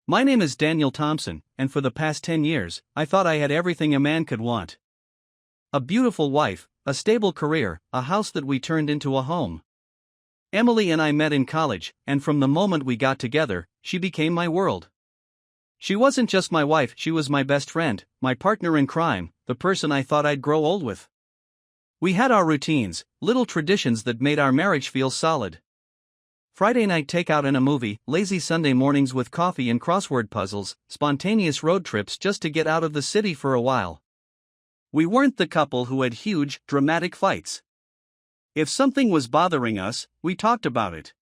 My name is Daniel Thompson, and for the past 10 years, I thought I had everything a man could want. A beautiful wife, a stable career, a house that we turned into a home. Emily and I met in college, and from the moment we got together, she became my world. She wasn't just my wife, she was my best friend, my partner in crime, the person I thought I'd grow old with. We had our routines, little traditions that made our marriage feel solid. Friday night takeout and a movie, lazy Sunday mornings with coffee and crossword puzzles, spontaneous road trips just to get out of the city for a while. We weren't the couple who had huge, dramatic fights. If something was bothering us, we talked about it.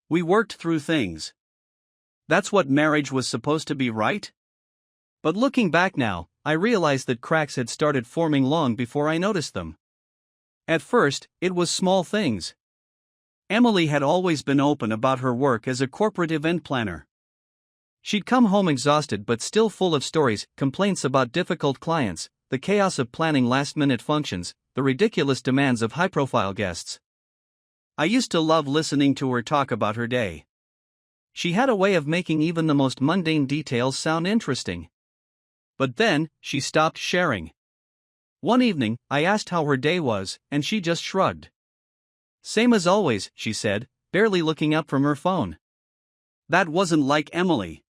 We worked through things. That's what marriage was supposed to be, right? But looking back now, I realized that cracks had started forming long before I noticed them. At first, it was small things. Emily had always been open about her work as a corporate event planner. She'd come home exhausted but still full of stories, complaints about difficult clients, the chaos of planning last-minute functions, the ridiculous demands of high-profile guests. I used to love listening to her talk about her day. She had a way of making even the most mundane details sound interesting. But then, she stopped sharing. One evening, I asked how her day was, and she just shrugged. "Same as always," she said, barely looking up from her phone. That wasn't like Emily.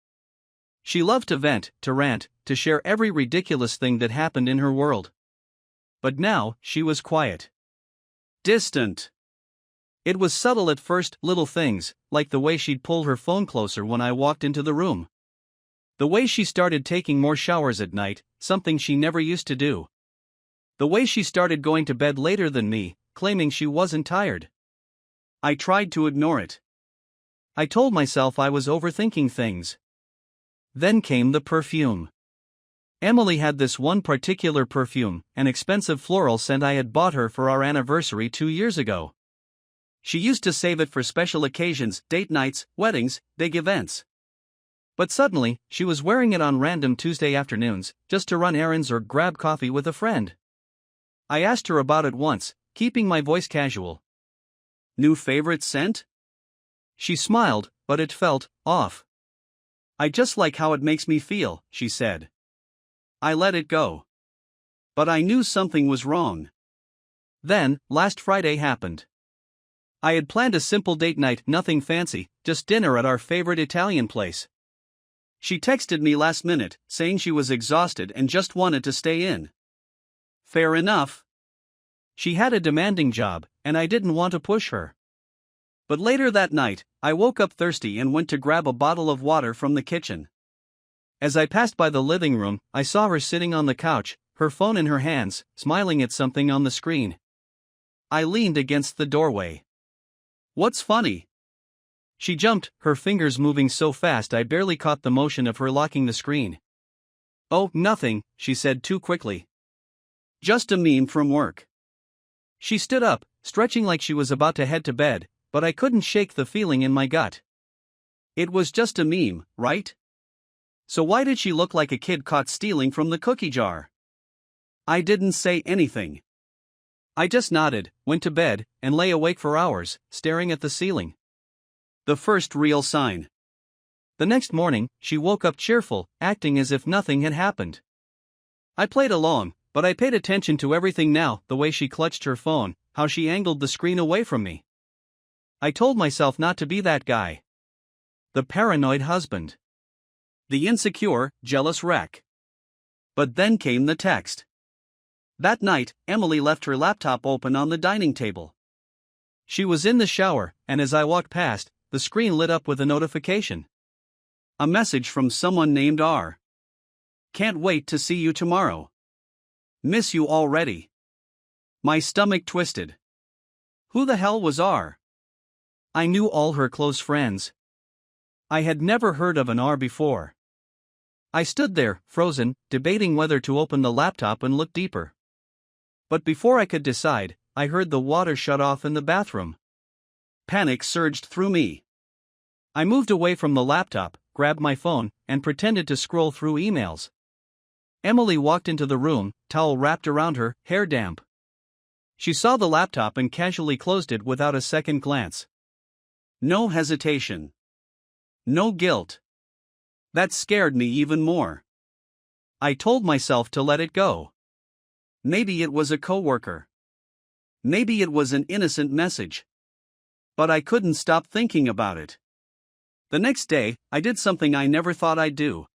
She loved to vent, to rant, to share every ridiculous thing that happened in her world. But now, she was quiet. Distant. It was subtle at first, little things, like the way she'd pull her phone closer when I walked into the room. The way she started taking more showers at night, something she never used to do. The way she started going to bed later than me, claiming she wasn't tired. I tried to ignore it. I told myself I was overthinking things. Then came the perfume. Emily had this one particular perfume, an expensive floral scent I had bought her for our anniversary 2 years ago. She used to save it for special occasions, date nights, weddings, big events. But suddenly, she was wearing it on random Tuesday afternoons, just to run errands or grab coffee with a friend. I asked her about it once, keeping my voice casual. "New favorite scent?" She smiled, but it felt off. "I just like how it makes me feel," she said. I let it go. But I knew something was wrong. Then, last Friday happened. I had planned a simple date night, nothing fancy, just dinner at our favorite Italian place. She texted me last minute, saying she was exhausted and just wanted to stay in. Fair enough. She had a demanding job, and I didn't want to push her. But later that night, I woke up thirsty and went to grab a bottle of water from the kitchen. As I passed by the living room, I saw her sitting on the couch, her phone in her hands, smiling at something on the screen. I leaned against the doorway. "What's funny?" She jumped, her fingers moving so fast I barely caught the motion of her locking the screen. "Oh, nothing," she said too quickly. "Just a meme from work." She stood up, stretching like she was about to head to bed, but I couldn't shake the feeling in my gut. It was just a meme, right? So why did she look like a kid caught stealing from the cookie jar? I didn't say anything. I just nodded, went to bed, and lay awake for hours, staring at the ceiling. The first real sign. The next morning, she woke up cheerful, acting as if nothing had happened. I played along, but I paid attention to everything now, the way she clutched her phone, how she angled the screen away from me. I told myself not to be that guy. The paranoid husband. The insecure, jealous wreck. But then came the text. That night, Emily left her laptop open on the dining table. She was in the shower, and as I walked past, the screen lit up with a notification. A message from someone named R. "Can't wait to see you tomorrow. Miss you already." My stomach twisted. Who the hell was R? I knew all her close friends. I had never heard of an R before. I stood there, frozen, debating whether to open the laptop and look deeper. But before I could decide, I heard the water shut off in the bathroom. Panic surged through me. I moved away from the laptop, grabbed my phone, and pretended to scroll through emails. Emily walked into the room, towel wrapped around her, hair damp. She saw the laptop and casually closed it without a second glance. No hesitation. No guilt. That scared me even more. I told myself to let it go. Maybe it was a coworker. Maybe it was an innocent message. But I couldn't stop thinking about it. The next day, I did something I never thought I'd do.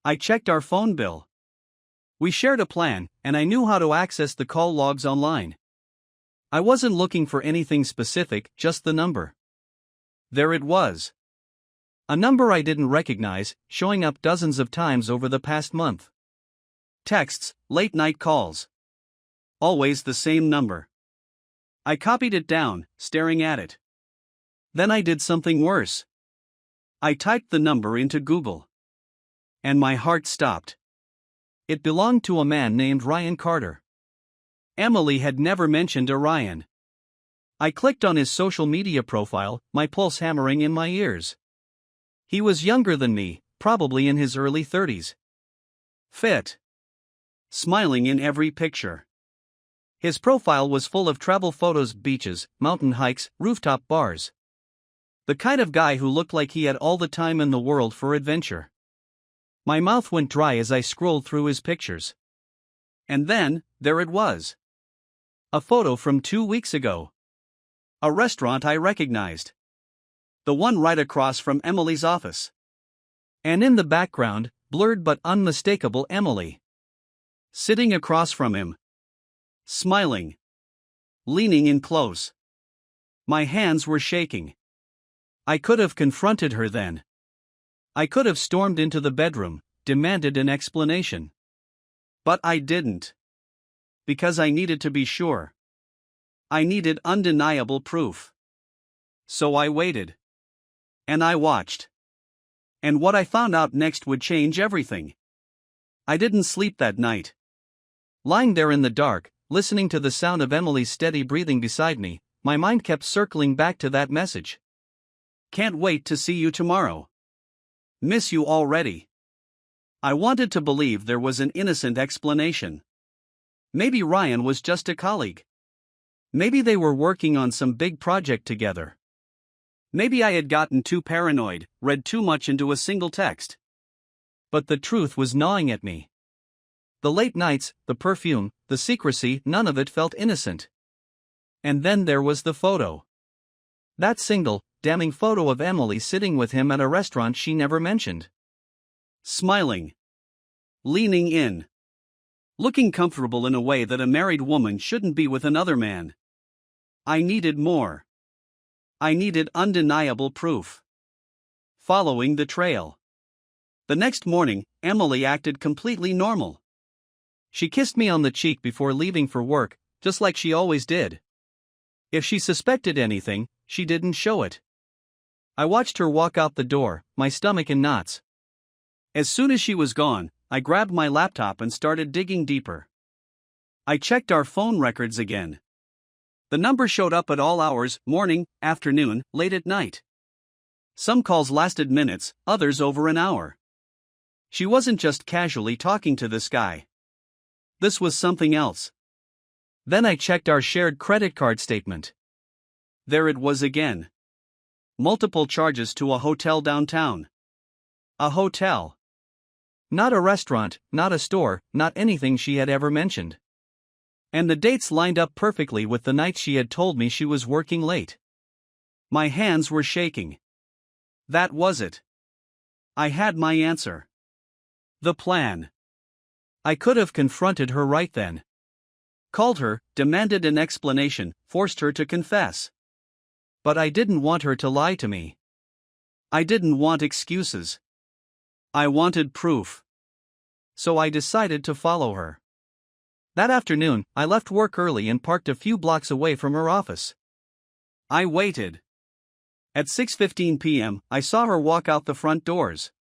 I checked our phone bill. We shared a plan, and I knew how to access the call logs online. I wasn't looking for anything specific, just the number. There it was. A number I didn't recognize, showing up dozens of times over the past month. Texts, late-night calls. Always the same number. I copied it down, staring at it. Then I did something worse. I typed the number into Google. And my heart stopped. It belonged to a man named Ryan Carter. Emily had never mentioned a Ryan. I clicked on his social media profile, my pulse hammering in my ears. He was younger than me, probably in his early 30s. Fit. Smiling in every picture. His profile was full of travel photos, beaches, mountain hikes, rooftop bars. The kind of guy who looked like he had all the time in the world for adventure. My mouth went dry as I scrolled through his pictures. And then, there it was. A photo from 2 weeks ago. A restaurant I recognized. The one right across from Emily's office. And in the background, blurred but unmistakable Emily. Sitting across from him. Smiling. Leaning in close. My hands were shaking. I could have confronted her then. I could have stormed into the bedroom, demanded an explanation. But I didn't. Because I needed to be sure. I needed undeniable proof. So I waited. And I watched. And what I found out next would change everything. I didn't sleep that night. Lying there in the dark, listening to the sound of Emily's steady breathing beside me, my mind kept circling back to that message. Can't wait to see you tomorrow. Miss you already. I wanted to believe there was an innocent explanation. Maybe Ryan was just a colleague. Maybe they were working on some big project together. Maybe I had gotten too paranoid, read too much into a single text. But the truth was gnawing at me. The late nights, the perfume, the secrecy, none of it felt innocent. And then there was the photo. That single, damning photo of Emily sitting with him at a restaurant she never mentioned. Smiling. Leaning in. Looking comfortable in a way that a married woman shouldn't be with another man. I needed more. I needed undeniable proof. Following the trail. The next morning, Emily acted completely normal. She kissed me on the cheek before leaving for work, just like she always did. If she suspected anything, she didn't show it. I watched her walk out the door, my stomach in knots. As soon as she was gone, I grabbed my laptop and started digging deeper. I checked our phone records again. The number showed up at all hours, morning, afternoon, late at night. Some calls lasted minutes, others over an hour. She wasn't just casually talking to this guy. This was something else. Then I checked our shared credit card statement. There it was again. Multiple charges to a hotel downtown. A hotel. Not a restaurant, not a store, not anything she had ever mentioned. And the dates lined up perfectly with the nights she had told me she was working late. My hands were shaking. That was it. I had my answer. The plan. I could have confronted her right then. Called her, demanded an explanation, forced her to confess. But I didn't want her to lie to me. I didn't want excuses. I wanted proof. So I decided to follow her. That afternoon, I left work early and parked a few blocks away from her office. I waited. At 6:15 p.m., I saw her walk out the front doors.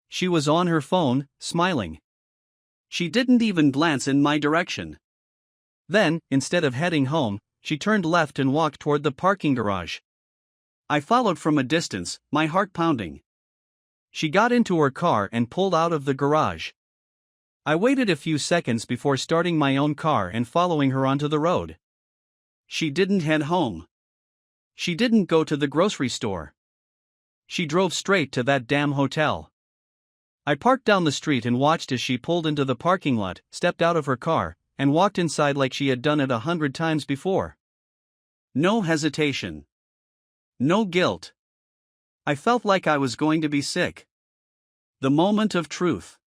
She was on her phone, smiling. She didn't even glance in my direction. Then, instead of heading home, she turned left and walked toward the parking garage. I followed from a distance, my heart pounding. She got into her car and pulled out of the garage. I waited a few seconds before starting my own car and following her onto the road. She didn't head home. She didn't go to the grocery store. She drove straight to that damn hotel. I parked down the street and watched as she pulled into the parking lot, stepped out of her car, and walked inside like she had done it 100 times before. No hesitation. No guilt. I felt like I was going to be sick. The moment of truth.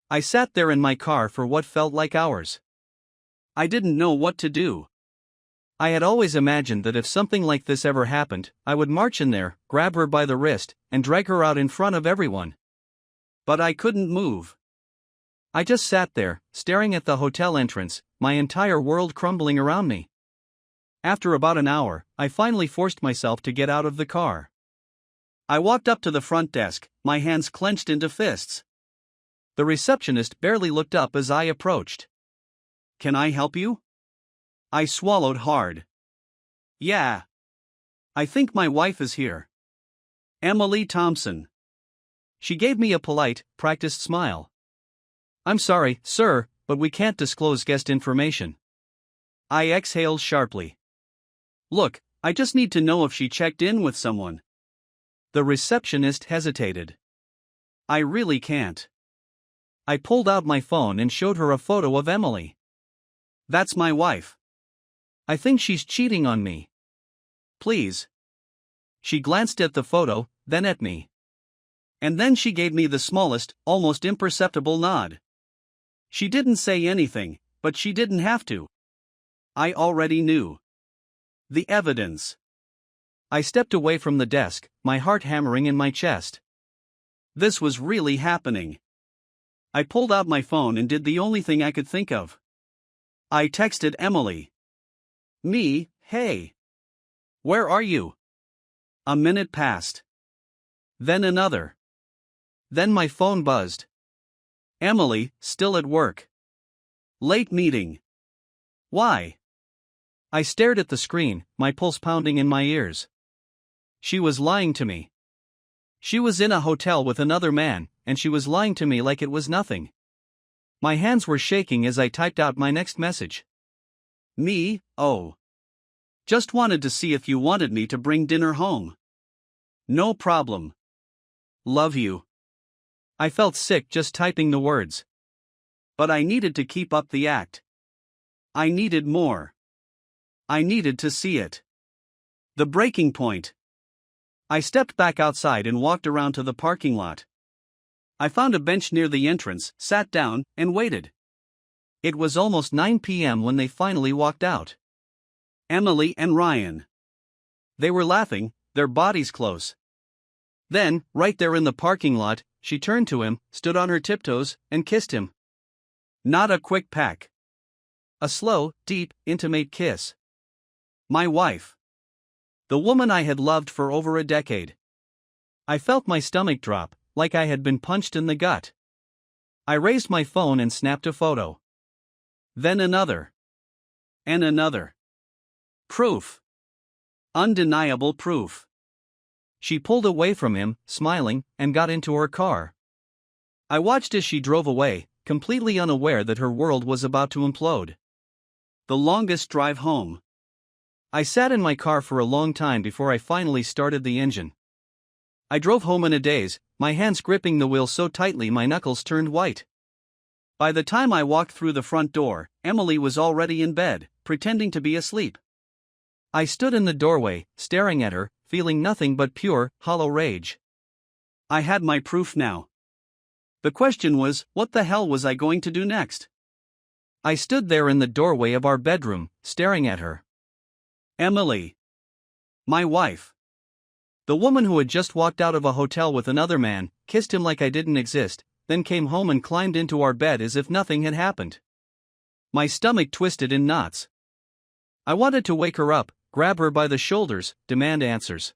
I sat there in my car for what felt like hours. I didn't know what to do. I had always imagined that if something like this ever happened, I would march in there, grab her by the wrist, and drag her out in front of everyone. But I couldn't move. I just sat there, staring at the hotel entrance, my entire world crumbling around me. After about an hour, I finally forced myself to get out of the car. I walked up to the front desk, my hands clenched into fists. The receptionist barely looked up as I approached. "Can I help you?" I swallowed hard. "Yeah. I think my wife is here. Emily Thompson." She gave me a polite, practiced smile. "I'm sorry, sir, but we can't disclose guest information." I exhaled sharply. "Look, I just need to know if she checked in with someone." The receptionist hesitated. "I really can't." I pulled out my phone and showed her a photo of Emily. "That's my wife. I think she's cheating on me. Please." She glanced at the photo, then at me. And then she gave me the smallest, almost imperceptible nod. She didn't say anything, but she didn't have to. I already knew. The evidence. I stepped away from the desk, my heart hammering in my chest. This was really happening. I pulled out my phone and did the only thing I could think of. I texted Emily. "Me, hey. Where are you?" A minute passed. Then another. Then my phone buzzed. "Emily, still at work. Late meeting. Why?" I stared at the screen, my pulse pounding in my ears. She was lying to me. She was in a hotel with another man, and she was lying to me like it was nothing. My hands were shaking as I typed out my next message. "Me, oh. Just wanted to see if you wanted me to bring dinner home. No problem. Love you." I felt sick just typing the words. But I needed to keep up the act. I needed more. I needed to see it. The breaking point. I stepped back outside and walked around to the parking lot. I found a bench near the entrance, sat down, and waited. It was almost 9 p.m. when they finally walked out. Emily and Ryan. They were laughing, their bodies close. Then, right there in the parking lot, she turned to him, stood on her tiptoes, and kissed him. Not a quick peck. A slow, deep, intimate kiss. My wife. The woman I had loved for over a decade. I felt my stomach drop, like I had been punched in the gut. I raised my phone and snapped a photo. Then another. And another. Proof. Undeniable proof. She pulled away from him, smiling, and got into her car. I watched as she drove away, completely unaware that her world was about to implode. The longest drive home. I sat in my car for a long time before I finally started the engine. I drove home in a daze, my hands gripping the wheel so tightly my knuckles turned white. By the time I walked through the front door, Emily was already in bed, pretending to be asleep. I stood in the doorway, staring at her, feeling nothing but pure, hollow rage. I had my proof now. The question was, what the hell was I going to do next? I stood there in the doorway of our bedroom, staring at her. Emily. My wife. The woman who had just walked out of a hotel with another man, kissed him like I didn't exist, then came home and climbed into our bed as if nothing had happened. My stomach twisted in knots. I wanted to wake her up, grab her by the shoulders, demand answers.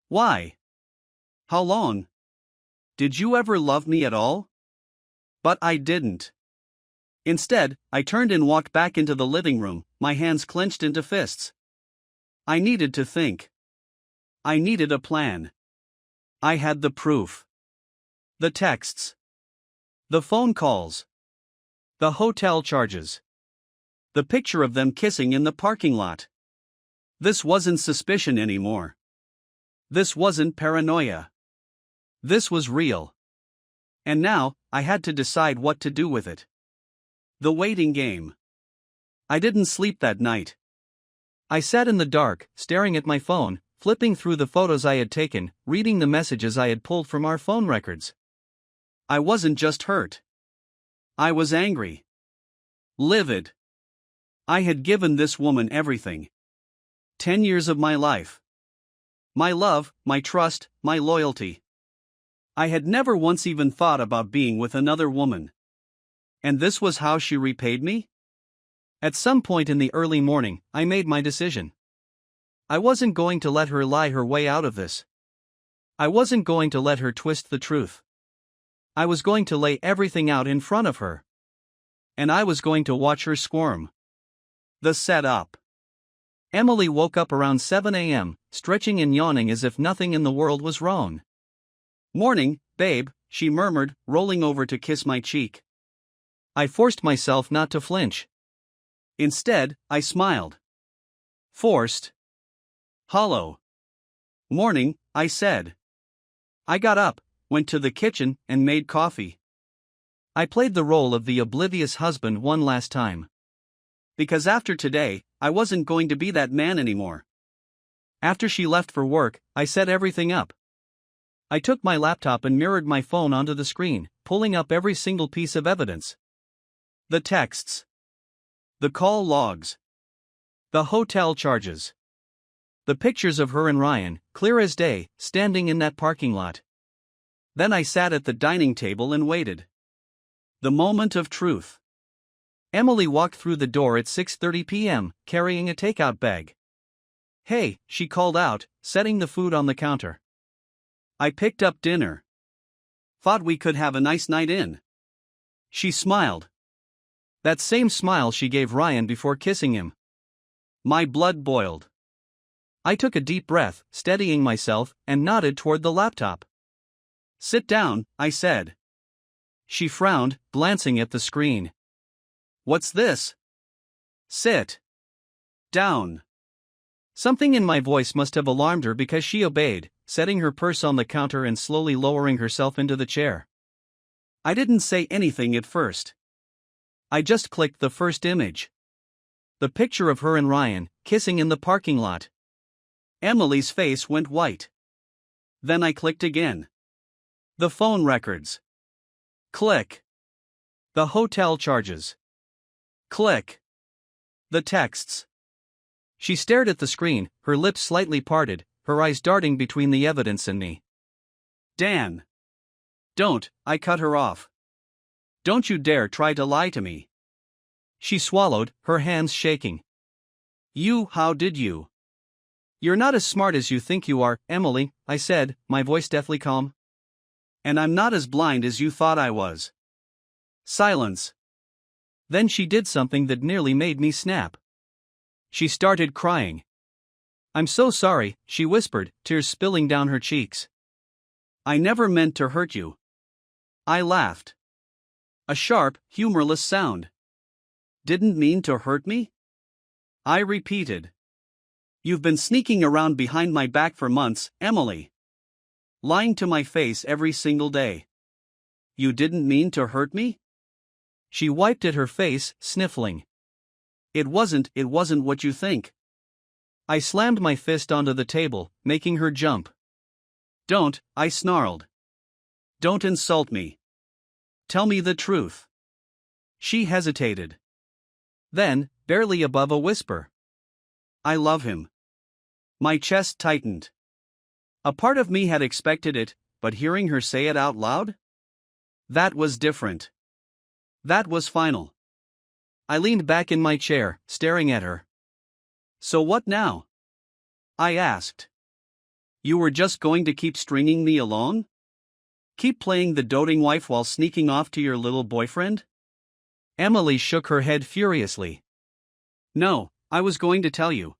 Why? How long? Did you ever love me at all? But I didn't. Instead, I turned and walked back into the living room, my hands clenched into fists. I needed to think. I needed a plan. I had the proof. The texts. The phone calls. The hotel charges. The picture of them kissing in the parking lot. This wasn't suspicion anymore. This wasn't paranoia. This was real. And now, I had to decide what to do with it. The waiting game. I didn't sleep that night. I sat in the dark, staring at my phone, flipping through the photos I had taken, reading the messages I had pulled from our phone records. I wasn't just hurt. I was angry. Livid. I had given this woman everything. 10 years of my life. My love, my trust, my loyalty. I had never once even thought about being with another woman. And this was how she repaid me? At some point in the early morning, I made my decision. I wasn't going to let her lie her way out of this. I wasn't going to let her twist the truth. I was going to lay everything out in front of her. And I was going to watch her squirm. The setup. Emily woke up around 7 a.m., stretching and yawning as if nothing in the world was wrong. "Morning, babe," she murmured, rolling over to kiss my cheek. I forced myself not to flinch. Instead, I smiled. Forced. Hollow. "Morning," I said. I got up, went to the kitchen, and made coffee. I played the role of the oblivious husband one last time. Because after today, I wasn't going to be that man anymore. After she left for work, I set everything up. I took my laptop and mirrored my phone onto the screen, pulling up every single piece of evidence. The texts. The call logs. The hotel charges. The pictures of her and Ryan, clear as day, standing in that parking lot. Then I sat at the dining table and waited. The moment of truth. Emily walked through the door at 6:30 p.m., carrying a takeout bag. "Hey," she called out, setting the food on the counter. I picked up dinner. "Thought we could have a nice night in." She smiled. That same smile she gave Ryan before kissing him. My blood boiled. I took a deep breath, steadying myself, and nodded toward the laptop. "Sit down," I said. She frowned, glancing at the screen. "What's this?" "Sit down." Something in my voice must have alarmed her because she obeyed, setting her purse on the counter and slowly lowering herself into the chair. I didn't say anything at first. I just clicked the first image. The picture of her and Ryan, kissing in the parking lot. Emily's face went white. Then I clicked again. The phone records. Click. The hotel charges. Click. The texts. She stared at the screen, her lips slightly parted, her eyes darting between the evidence and me. "Dan. Don't," I cut her off. "Don't you dare try to lie to me." She swallowed, her hands shaking. How did you?" "You're not as smart as you think you are, Emily," I said, my voice deathly calm. "And I'm not as blind as you thought I was." Silence. Then she did something that nearly made me snap. She started crying. "I'm so sorry," she whispered, tears spilling down her cheeks. "I never meant to hurt you." I laughed. A sharp, humorless sound. "Didn't mean to hurt me?" I repeated. "You've been sneaking around behind my back for months, Emily. Lying to my face every single day. You didn't mean to hurt me?" She wiped at her face, sniffling. It wasn't what you think." I slammed my fist onto the table, making her jump. "Don't," I snarled. "Don't insult me. Tell me the truth." She hesitated. Then, barely above a whisper, "I love him." My chest tightened. A part of me had expected it, but hearing her say it out loud? That was different. That was final. I leaned back in my chair, staring at her. "So what now?" I asked. "You were just going to keep stringing me along? Keep playing the doting wife while sneaking off to your little boyfriend?" Emily shook her head furiously. "No, I was going to tell you.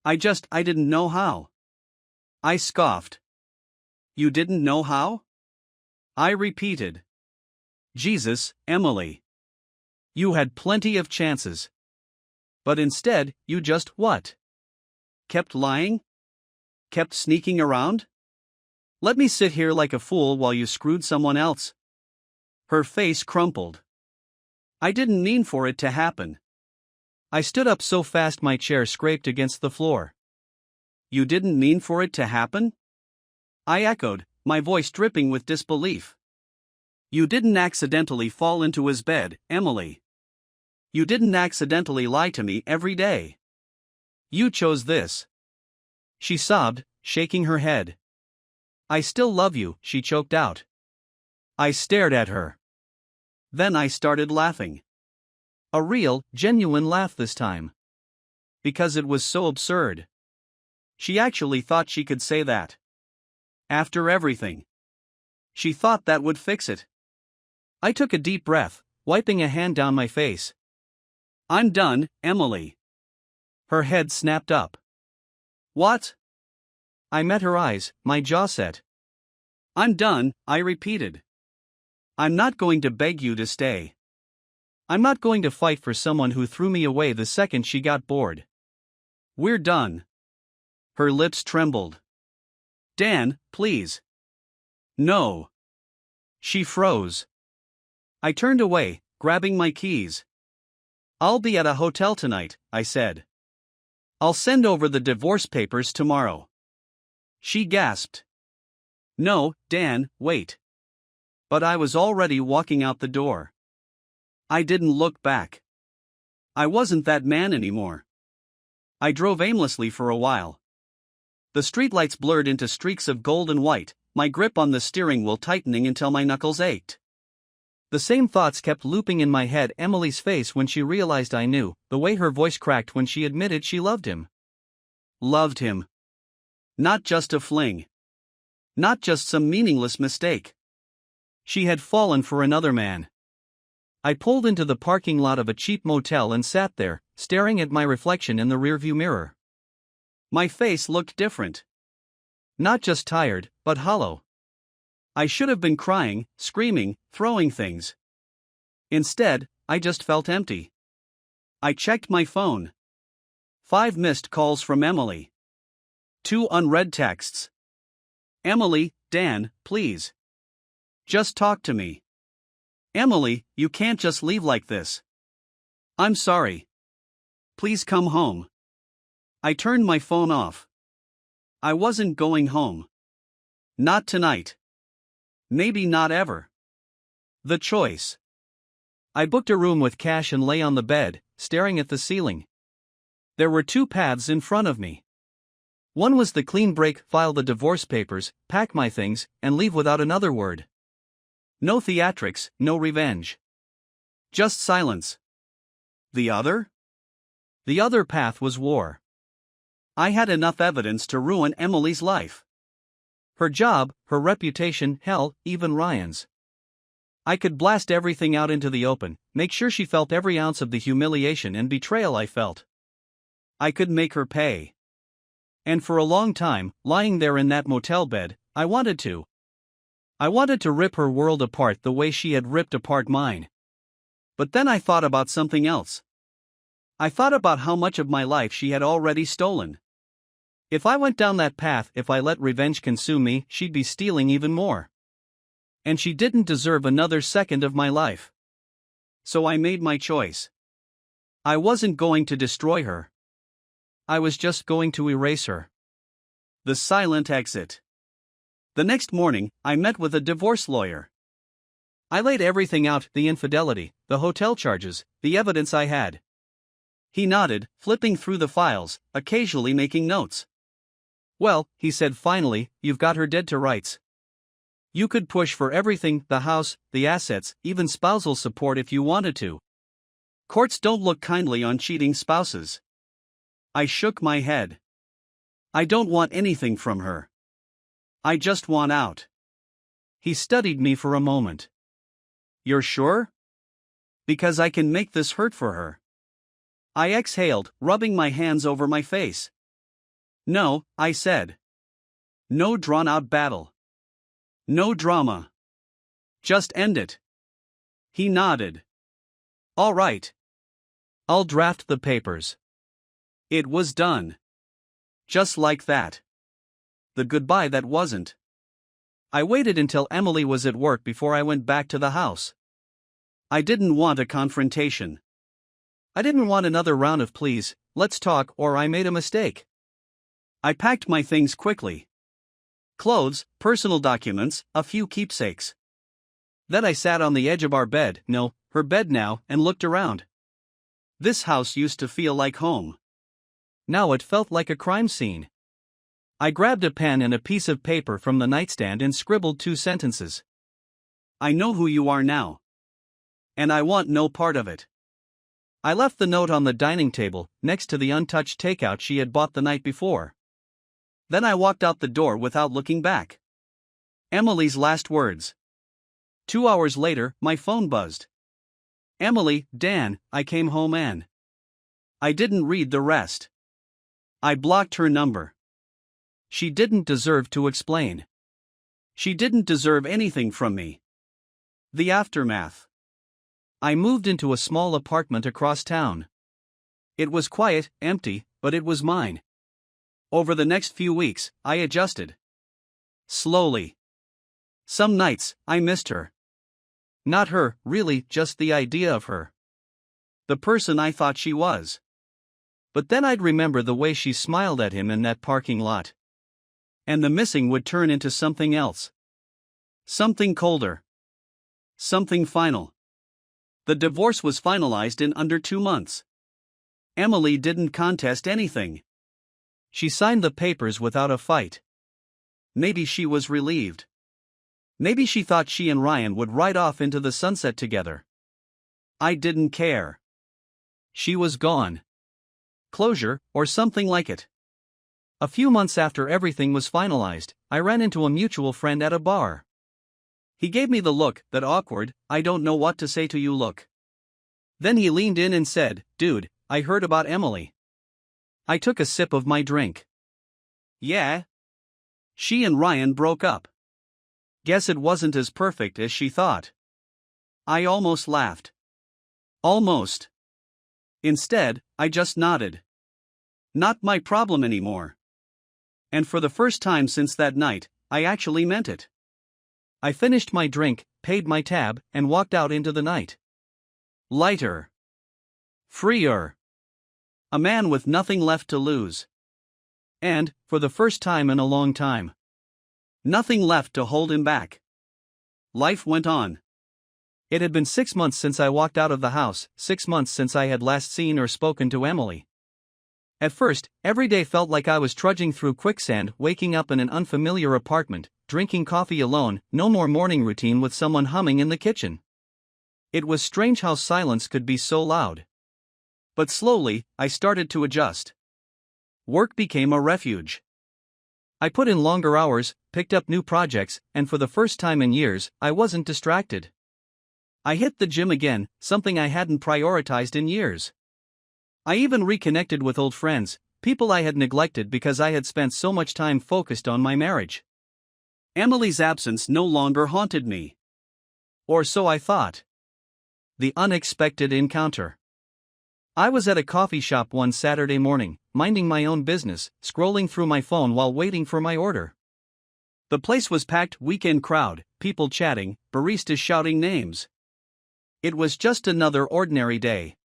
I didn't know how." I scoffed. "You didn't know how?" I repeated. Jesus, Emily. You had plenty of chances. But instead, you just what? Kept lying? Kept sneaking around? Let me sit here like a fool while you screwed someone else, Her face crumpled. I didn't mean for it to happen. I stood up so fast my chair scraped against the floor. You didn't mean for it to happen? I echoed, my voice dripping with disbelief. You didn't accidentally fall into his bed, Emily. You didn't accidentally lie to me every day. You chose this. She sobbed, shaking her head. I still love you, she choked out. I stared at her. Then I started laughing. A real, genuine laugh this time. Because it was so absurd. She actually thought she could say that. After everything. She thought that would fix it. I took a deep breath, wiping a hand down my face. I'm done, Emily. Her head snapped up. What? I met her eyes, my jaw set. I'm done, I repeated. I'm not going to beg you to stay. I'm not going to fight for someone who threw me away the second she got bored. We're done. Her lips trembled. Dan, please. No. She froze. I turned away, grabbing my keys. I'll be at a hotel tonight, I said. I'll send over the divorce papers tomorrow. She gasped. No, Dan, wait. But I was already walking out the door. I didn't look back. I wasn't that man anymore. I drove aimlessly for a while. The streetlights blurred into streaks of gold and white, my grip on the steering wheel tightening until my knuckles ached. The same thoughts kept looping in my head. Emily's face when she realized I knew, the way her voice cracked when she admitted she loved him. Loved him. Not just a fling. Not just some meaningless mistake. She had fallen for another man. I pulled into the parking lot of a cheap motel and sat there, staring at my reflection in the rearview mirror. My face looked different. Not just tired, but hollow. I should have been crying, screaming, throwing things. Instead, I just felt empty. I checked my phone. 5 missed calls from Emily. 2 unread texts. Emily, Dan, please. Just talk to me. Emily, you can't just leave like this. I'm sorry. Please come home. I turned my phone off. I wasn't going home. Not tonight. Maybe not ever. The choice. I booked a room with cash and lay on the bed, staring at the ceiling. There were 2 paths in front of me. One was the clean break, file the divorce papers, pack my things, and leave without another word. No theatrics, no revenge. Just silence. The other? The other path was war. I had enough evidence to ruin Emily's life. Her job, her reputation, hell, even Ryan's. I could blast everything out into the open, make sure she felt every ounce of the humiliation and betrayal I felt. I could make her pay. And for a long time, lying there in that motel bed, I wanted to. I wanted to rip her world apart the way she had ripped apart mine. But then I thought about something else. I thought about how much of my life she had already stolen. If I went down that path, if I let revenge consume me, she'd be stealing even more. And she didn't deserve another second of my life. So I made my choice. I wasn't going to destroy her. I was just going to erase her. The silent exit. The next morning, I met with a divorce lawyer. I laid everything out, the infidelity, the hotel charges, the evidence I had. He nodded, flipping through the files, occasionally making notes. Well, he said finally, you've got her dead to rights. You could push for everything, the house, the assets, even spousal support if you wanted to. Courts don't look kindly on cheating spouses. I shook my head. I don't want anything from her. I just want out. He studied me for a moment. You're sure? Because I can make this hurt for her. I exhaled, rubbing my hands over my face. No, I said. No drawn-out battle. No drama. Just end it. He nodded. All right. I'll draft the papers. It was done. Just like that. The goodbye that wasn't. I waited until Emily was at work before I went back to the house. I didn't want a confrontation. I didn't want another round of please, let's talk, or I made a mistake. I packed my things quickly. Clothes, personal documents, a few keepsakes. Then I sat on the edge of our bed, no, her bed now, and looked around. This house used to feel like home. Now it felt like a crime scene. I grabbed a pen and a piece of paper from the nightstand and scribbled 2 sentences. I know who you are now. And I want no part of it. I left the note on the dining table, next to the untouched takeout she had bought the night before. Then I walked out the door without looking back. Emily's last words. 2 hours later, my phone buzzed. Emily, Dan, I came home and... I didn't read the rest. I blocked her number. She didn't deserve to explain. She didn't deserve anything from me. The aftermath. I moved into a small apartment across town. It was quiet, empty, but it was mine. Over the next few weeks, I adjusted. Slowly. Some nights, I missed her. Not her, really, just the idea of her. The person I thought she was. But then I'd remember the way she smiled at him in that parking lot. And the missing would turn into something else. Something colder. Something final. The divorce was finalized in under 2 months. Emily didn't contest anything. She signed the papers without a fight. Maybe she was relieved. Maybe she thought she and Ryan would ride off into the sunset together. I didn't care. She was gone. Closure, or something like it. A few months after everything was finalized, I ran into a mutual friend at a bar. He gave me the look, that awkward, I don't know what to say to you look. Then he leaned in and said, "Dude, I heard about Emily." I took a sip of my drink. Yeah? She and Ryan broke up. Guess it wasn't as perfect as she thought. I almost laughed. Almost. Instead, I just nodded. Not my problem anymore. And for the first time since that night, I actually meant it. I finished my drink, paid my tab, and walked out into the night. Lighter. Freer. A man with nothing left to lose. And, for the first time in a long time, nothing left to hold him back. Life went on. It had been 6 months since I walked out of the house, 6 months since I had last seen or spoken to Emily. At first, every day felt like I was trudging through quicksand, waking up in an unfamiliar apartment, drinking coffee alone, no more morning routine with someone humming in the kitchen. It was strange how silence could be so loud. But slowly, I started to adjust. Work became a refuge. I put in longer hours, picked up new projects, and for the first time in years, I wasn't distracted. I hit the gym again, something I hadn't prioritized in years. I even reconnected with old friends, people I had neglected because I had spent so much time focused on my marriage. Emily's absence no longer haunted me. Or so I thought. The unexpected encounter. I was at a coffee shop one Saturday morning, minding my own business, scrolling through my phone while waiting for my order. The place was packed, weekend crowd, people chatting, baristas shouting names. It was just another ordinary day.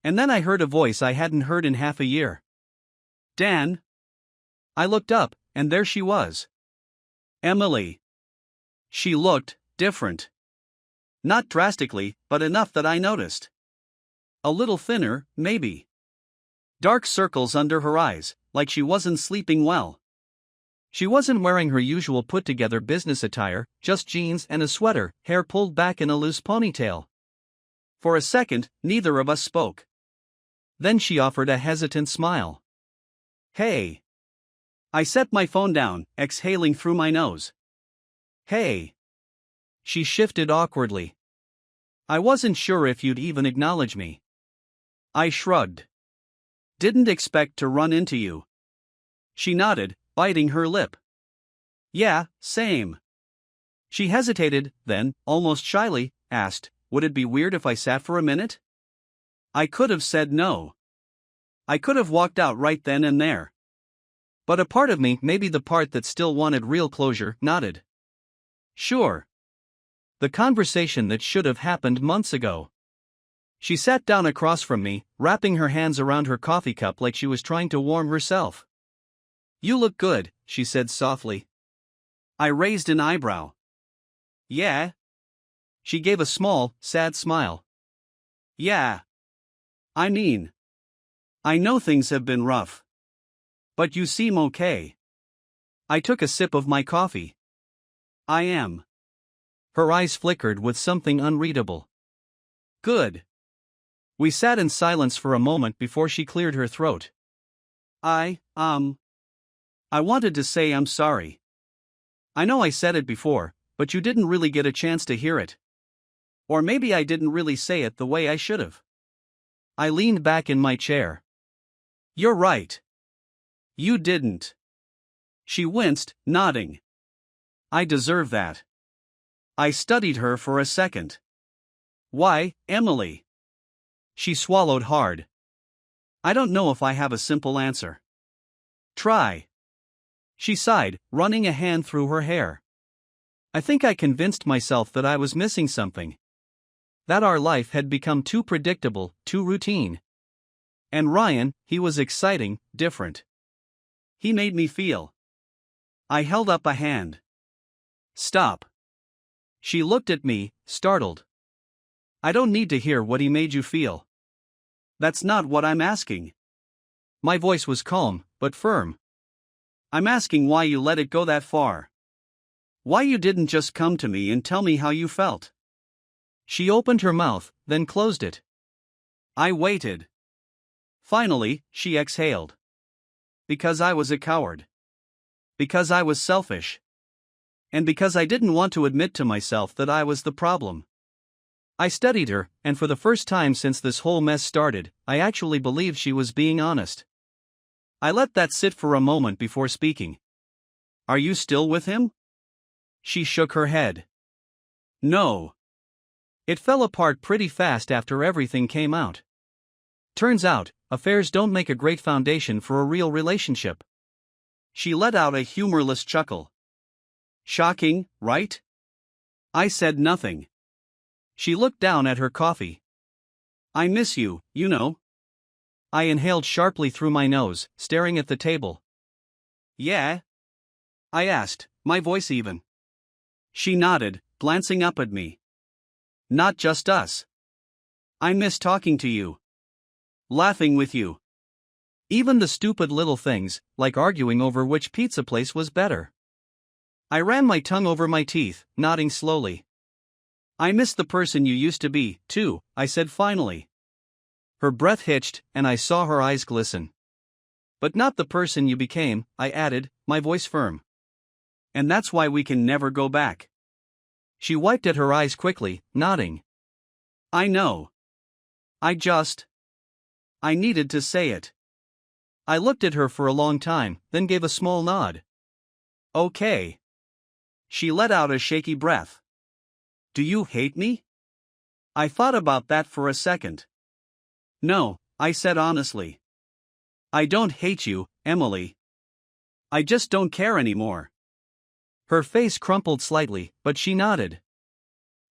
And then I heard a voice I hadn't heard in half a year. Dan? I looked up, and there she was. Emily. She looked different. Not drastically, but enough that I noticed. A little thinner, maybe. Dark circles under her eyes, like she wasn't sleeping well. She wasn't wearing her usual put-together business attire, just jeans and a sweater, hair pulled back in a loose ponytail. For a second, neither of us spoke. Then she offered a hesitant smile. Hey. I set my phone down, exhaling through my nose. Hey. She shifted awkwardly. I wasn't sure if you'd even acknowledge me. I shrugged. Didn't expect to run into you. She nodded, biting her lip. Yeah, same. She hesitated, then, almost shyly, asked, would it be weird if I sat for a minute? I could have said no. I could have walked out right then and there. But a part of me, maybe the part that still wanted real closure, nodded. Sure. The conversation that should have happened months ago. She sat down across from me, wrapping her hands around her coffee cup like she was trying to warm herself. "You look good," she said softly. I raised an eyebrow. "Yeah?" She gave a small, sad smile. "Yeah. I mean, I know things have been rough. But you seem okay." I took a sip of my coffee. "I am." Her eyes flickered with something unreadable. "Good." We sat in silence for a moment before she cleared her throat. I wanted to say I'm sorry. I know I said it before, but you didn't really get a chance to hear it. Or maybe I didn't really say it the way I should have." I leaned back in my chair. "You're right. You didn't." She winced, nodding. "I deserve that." I studied her for a second. "Why, Emily?" She swallowed hard. "I don't know if I have a simple answer." "Try." She sighed, running a hand through her hair. "I think I convinced myself that I was missing something. That our life had become too predictable, too routine. And Ryan, he was exciting, different. He made me feel." I held up a hand. "Stop." She looked at me, startled. "I don't need to hear what he made you feel. That's not what I'm asking." My voice was calm, but firm. "I'm asking why you let it go that far. Why you didn't just come to me and tell me how you felt." She opened her mouth, then closed it. I waited. Finally, she exhaled. "Because I was a coward. Because I was selfish. And because I didn't want to admit to myself that I was the problem." I studied her, and for the first time since this whole mess started, I actually believed she was being honest. I let that sit for a moment before speaking. "Are you still with him?" She shook her head. "No. It fell apart pretty fast after everything came out. Turns out, affairs don't make a great foundation for a real relationship." She let out a humorless chuckle. "Shocking, right?" I said nothing. She looked down at her coffee. "I miss you, you know." I inhaled sharply through my nose, staring at the table. "Yeah?" I asked, my voice even. She nodded, glancing up at me. "Not just us. I miss talking to you. Laughing with you. Even the stupid little things, like arguing over which pizza place was better." I ran my tongue over my teeth, nodding slowly. "I miss the person you used to be, too," I said finally. Her breath hitched, and I saw her eyes glisten. "But not the person you became," I added, my voice firm. "And that's why we can never go back." She wiped at her eyes quickly, nodding. "I know. I needed to say it." I looked at her for a long time, then gave a small nod. "Okay." She let out a shaky breath. "Do you hate me?" I thought about that for a second. "No," I said honestly. "I don't hate you, Emily. I just don't care anymore." Her face crumpled slightly, but she nodded.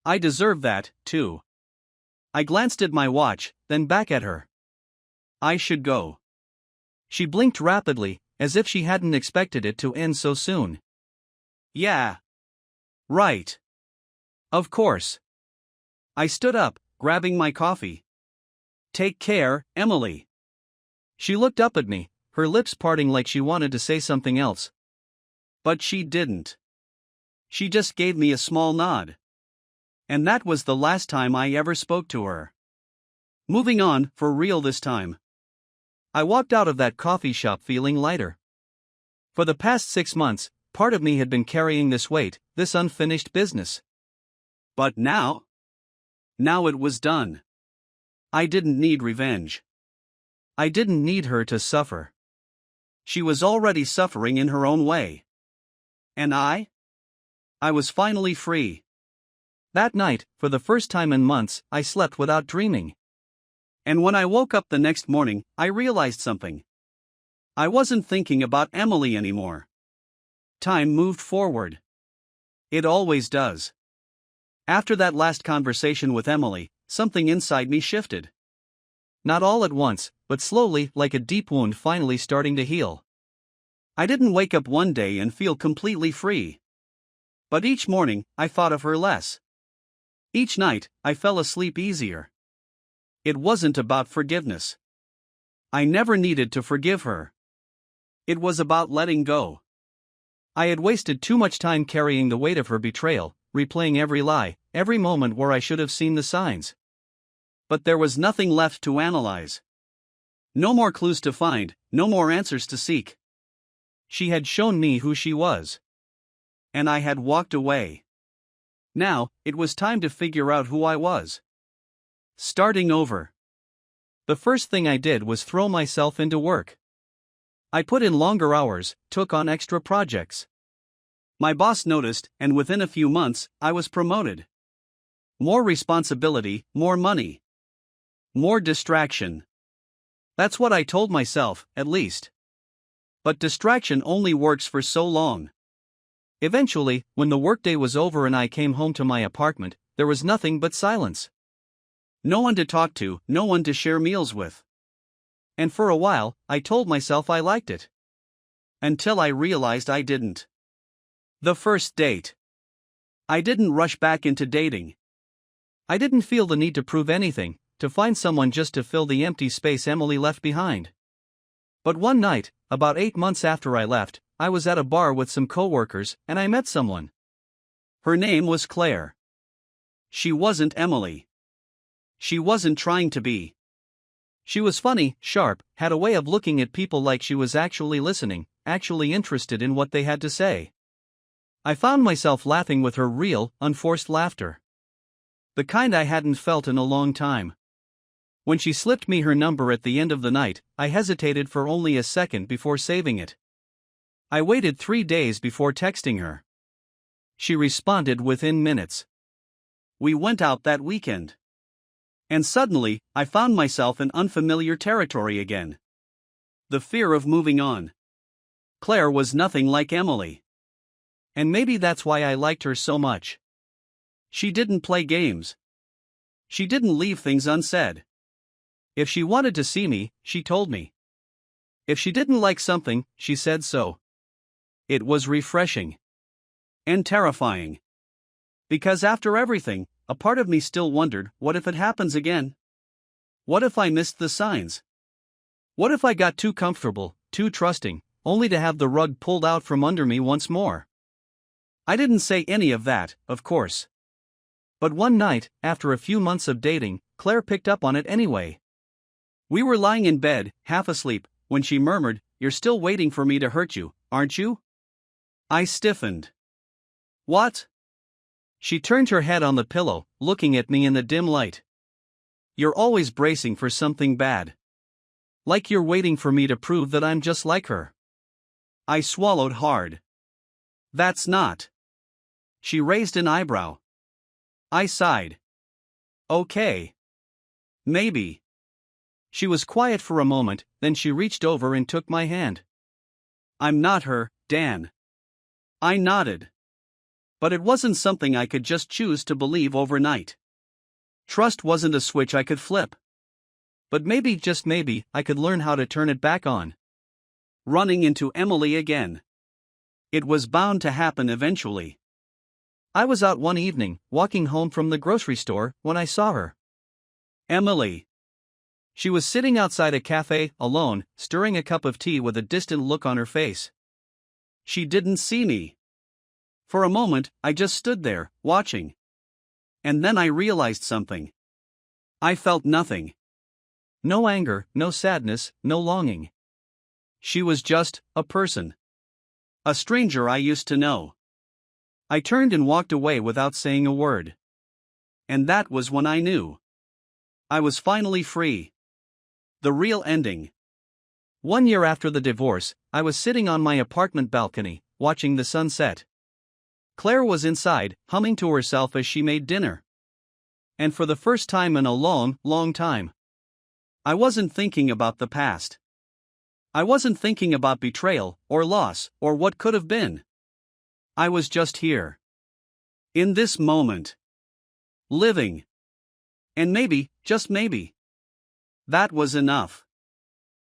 "I deserve that, too." I glanced at my watch, then back at her. "I should go." She blinked rapidly, as if she hadn't expected it to end so soon. "Yeah. Right. Of course." I stood up, grabbing my coffee. "Take care, Emily." She looked up at me, her lips parting like she wanted to say something else. But she didn't. She just gave me a small nod. And that was the last time I ever spoke to her. Moving on, for real this time. I walked out of that coffee shop feeling lighter. For the past 6 months, part of me had been carrying this weight, this unfinished business. But now it was done. I didn't need revenge. I didn't need her to suffer. She was already suffering in her own way. And I was finally free. That night, for the first time in months, I slept without dreaming. And when I woke up the next morning, I realized something. I wasn't thinking about Emily anymore. Time moved forward. It always does. After that last conversation with Emily, something inside me shifted. Not all at once, but slowly, like a deep wound finally starting to heal. I didn't wake up one day and feel completely free. But each morning, I thought of her less. Each night, I fell asleep easier. It wasn't about forgiveness. I never needed to forgive her. It was about letting go. I had wasted too much time carrying the weight of her betrayal, replaying every lie, every moment where I should have seen the signs. But there was nothing left to analyze. No more clues to find, no more answers to seek. She had shown me who she was. And I had walked away. Now, it was time to figure out who I was. Starting over. The first thing I did was throw myself into work. I put in longer hours, took on extra projects. My boss noticed, and within a few months, I was promoted. More responsibility, more money. More distraction. That's what I told myself, at least. But distraction only works for so long. Eventually, when the workday was over and I came home to my apartment, there was nothing but silence. No one to talk to, no one to share meals with. And for a while, I told myself I liked it. Until I realized I didn't. The first date. I didn't rush back into dating. I didn't feel the need to prove anything, to find someone just to fill the empty space Emily left behind. But one night, about 8 months after I left, I was at a bar with some coworkers and I met someone. Her name was Claire. She wasn't Emily. She wasn't trying to be. She was funny, sharp, had a way of looking at people like she was actually listening, actually interested in what they had to say. I found myself laughing with her real, unforced laughter. The kind I hadn't felt in a long time. When she slipped me her number at the end of the night, I hesitated for only a second before saving it. I waited 3 days before texting her. She responded within minutes. We went out that weekend. And suddenly, I found myself in unfamiliar territory again. The fear of moving on. Claire was nothing like Emily. And maybe that's why I liked her so much. She didn't play games. She didn't leave things unsaid. If she wanted to see me, she told me. If she didn't like something, she said so. It was refreshing. And terrifying. Because after everything, a part of me still wondered, what if it happens again? What if I missed the signs? What if I got too comfortable, too trusting, only to have the rug pulled out from under me once more? I didn't say any of that, of course. But one night, after a few months of dating, Claire picked up on it anyway. We were lying in bed, half asleep, when she murmured, "You're still waiting for me to hurt you, aren't you?" I stiffened. What? She turned her head on the pillow, looking at me in the dim light. You're always bracing for something bad. Like you're waiting for me to prove that I'm just like her. I swallowed hard. That's not. She raised an eyebrow. I sighed. Okay. Maybe. She was quiet for a moment, then she reached over and took my hand. I'm not her, Dan. I nodded. But it wasn't something I could just choose to believe overnight. Trust wasn't a switch I could flip. But maybe, just maybe, I could learn how to turn it back on. Running into Emily again. It was bound to happen eventually. I was out one evening, walking home from the grocery store, when I saw her. Emily. She was sitting outside a cafe, alone, stirring a cup of tea with a distant look on her face. She didn't see me. For a moment, I just stood there, watching. And then I realized something. I felt nothing. No anger, no sadness, no longing. She was just a person. A stranger I used to know. I turned and walked away without saying a word. And that was when I knew. I was finally free. The real ending. 1 year after the divorce, I was sitting on my apartment balcony, watching the sunset. Claire was inside, humming to herself as she made dinner. And for the first time in a long, long time, I wasn't thinking about the past. I wasn't thinking about betrayal, or loss, or what could have been. I was just here. In this moment. living. And maybe, just maybe, that was enough.